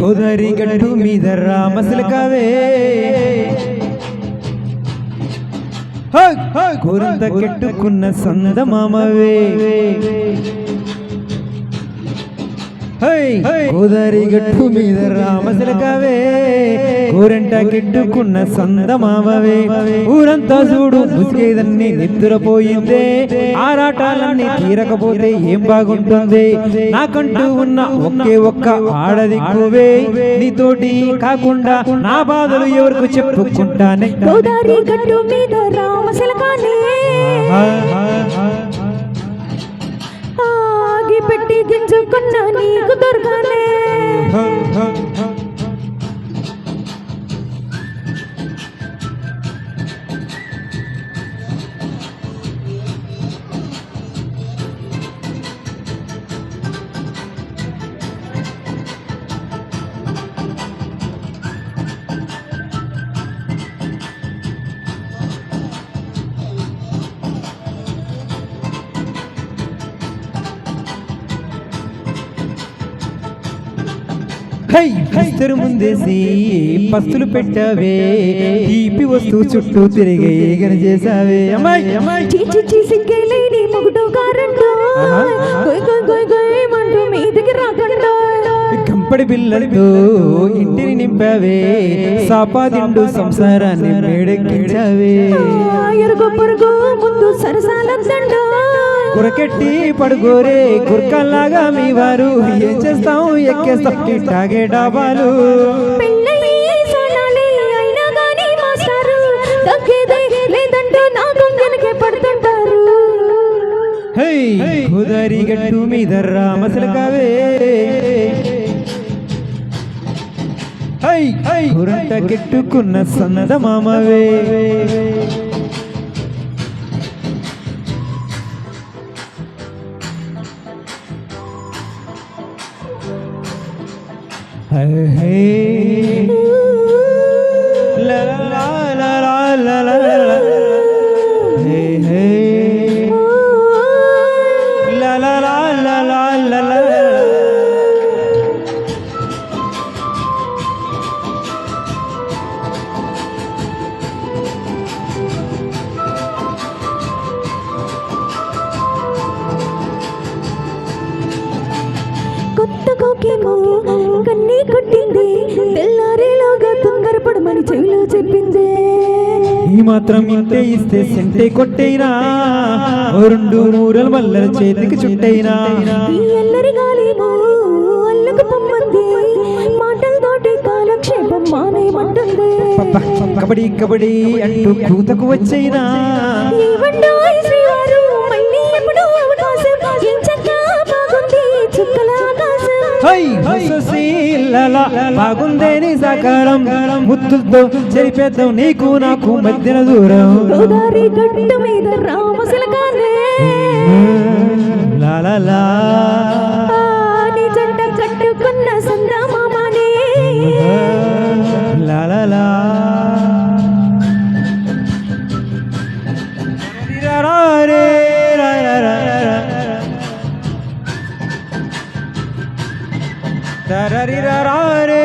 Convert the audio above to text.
కుదరి గట్టు మీద రామసిలకవే కూరంత కెట్టుకున్న సందమామవే కుదరి గట్టు మీద రామసిలకవే కూరంట కెట్టుకున్న సందమామవే ఊరంతా చూడు ముసిగేదన్నీ నిద్రపోయిందే ఆరాటాలన్నీ తీరకపోతే ఏం బాగుంటుంది నాకంటూ ఉన్న ఒకే ఒక్క ఆడదిక్కువే నీతోటి కాకుండా నా బాధలు ఎవరికి చెప్పుకుంటానే గోదావరి గట్టు మీద రామసిలకానే ఆగి పెట్టి దించుకున్న నీకు దొరకనే ముందేసి పస్తులు పెట్టావే తీపి వస్తూ చుట్టూ తిరిగే గని చేసావే అమ్మాయి సిగ్గలేని మొగుడు గారంటో మీదికి రాకుండా కంపడి పిల్లలతో ఇంటిని నింపావే సాపాదిండు సంసారాన్ని మేడెక్కించావే ఎరుగు పొరుగు ముందు సరసాలందండో కురకెట్టి పడుకోరే కుర్కల్లాగా మీ వారు ఏం చేస్తాం ఎక్కేస్తాం తాగే డాబాలు కుదరి గట్టు మీద రామసిలకవే కురంట కెట్టుకున్న సందమామవే la la la la la la la hey hey la la la la la la la కన్నీ కొట్టింది తెల్లారేలోగా తొందరపడమని చెవిలో చెప్పింది ఈ మాత్రం ఇంటే ఇస్తే సెంటే కొట్టైనా రెండు మూరల వల్ల చేతికి చుట్టైనా ఈ ఎల్లరి గాలేమో అల్లకు పొమ్మంది మాటలతోటి కాలక్షేపం మానేమంటుంది కబడ్డీ కబడ్డీ అంటూ కూతకు వచ్చైనా బాగుందేని సాకారం ముద్దులతో చెరిపేద్దాం నీకు నాకు మధ్యన దూరం గోదావరి గట్టు మీద రామసిలకానే లాలా నీ జంట కట్టుకున్న సందమామనే లాలా రే